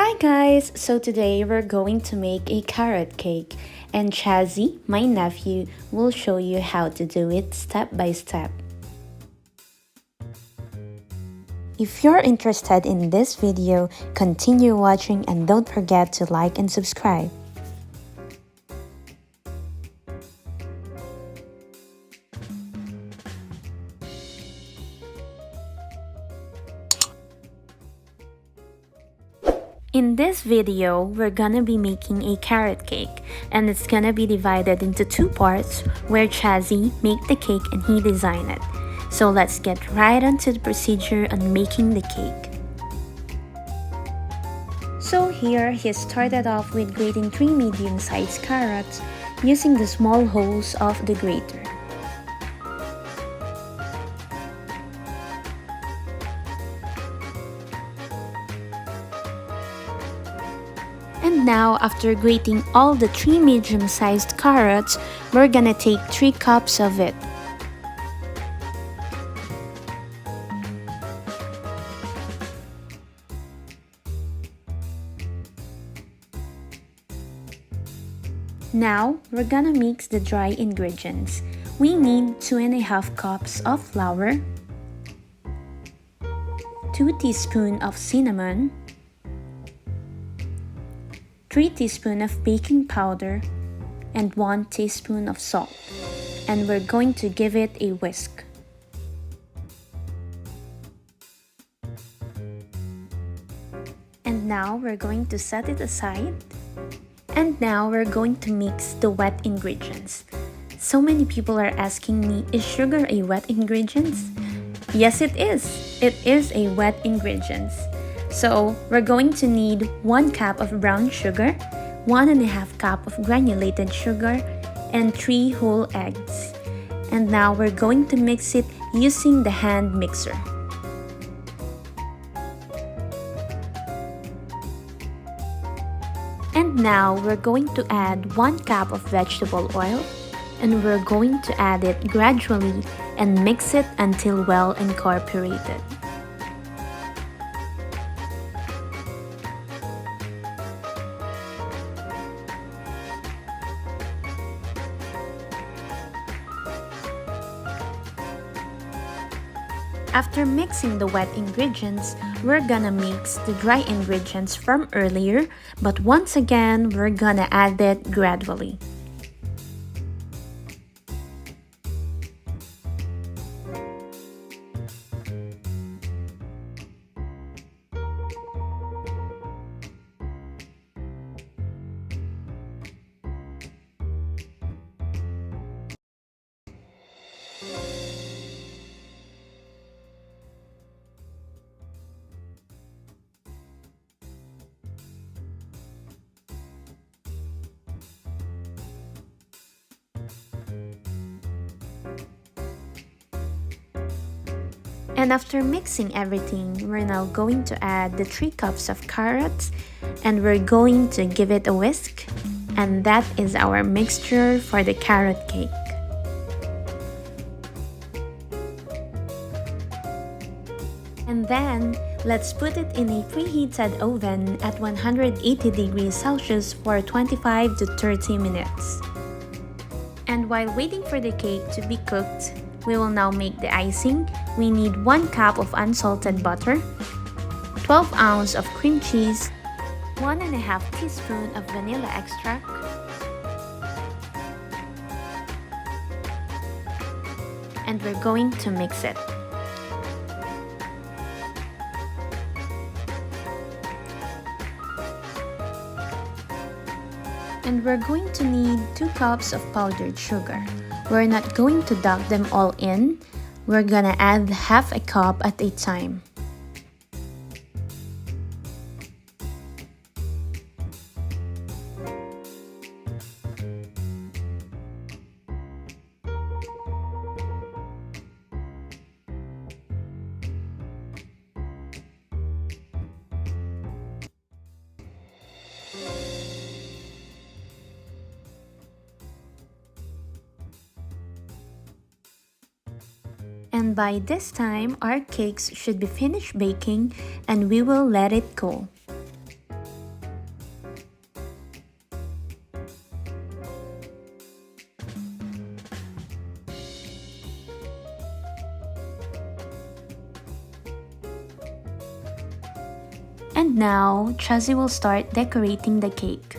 Hi guys! So today we're going to make a carrot cake and Chazey, my nephew, will show you how to do it step by step. If you're interested in this video, continue watching and don't forget to like and subscribe. In this video, we're gonna be making a carrot cake and it's gonna be divided into two parts where Chazey make the cake and he design it. So let's get right onto the procedure on making the cake. So here, he started off with grating 3 medium-sized carrots using the small holes of the grater. And now, after grating all the 3 medium-sized carrots, we're gonna take 3 cups of it. Now, we're gonna mix the dry ingredients. We need 2.5 cups of flour, 2 teaspoons of cinnamon, 3 teaspoons of baking powder, and 1 teaspoon of salt. And we're going to give it a whisk. And now we're going to set it aside. And now we're going to mix the wet ingredients. So many people are asking me, is sugar a wet ingredient? Yes, it is. It is a wet ingredient. So we're going to need 1 cup of brown sugar, 1.5 cup of granulated sugar, and 3 whole eggs. And now we're going to mix it using the hand mixer. And now we're going to add 1 cup of vegetable oil, and we're going to add it gradually and mix it until well incorporated. After mixing the wet ingredients, we're gonna mix the dry ingredients from earlier, but once again, we're gonna add it gradually. And after mixing everything, we're now going to add the 3 cups of carrots and we're going to give it a whisk. And that is our mixture for the carrot cake. And then, let's put it in a preheated oven at 180 degrees Celsius for 25 to 30 minutes. And while waiting for the cake to be cooked, we will now make the icing. We need 1 cup of unsalted butter, 12 ounces of cream cheese, 1.5 teaspoons of vanilla extract, and we're going to mix it. And we're going to need 2 cups of powdered sugar. We're not going to dunk them all in. We're gonna add half a cup at a time. And by this time, our cakes should be finished baking and we will let it cool. And now, Chazey will start decorating the cake.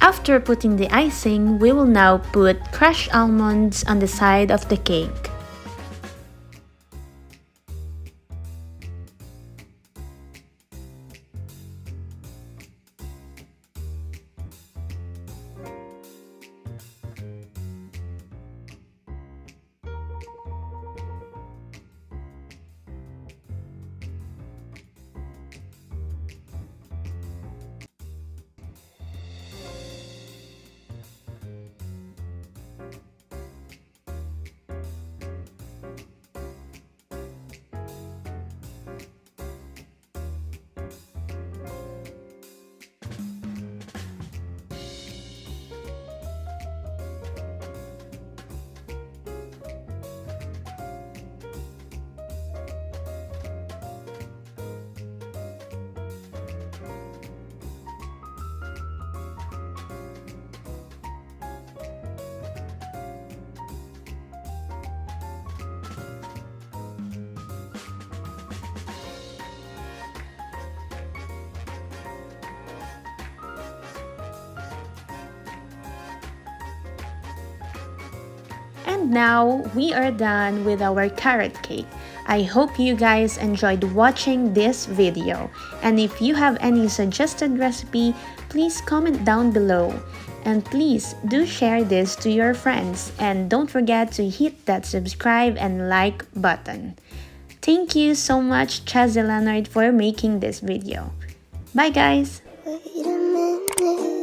After putting the icing, we will now put crushed almonds on the side of the cake. And now we are done with our carrot cake. I hope you guys enjoyed watching this video. And if you have any suggested recipe, please comment down below. And please do share this to your friends. And don't forget to hit that subscribe and like button. Thank you so much, Chazey Lenard, for making this video. Bye guys! Wait a minute.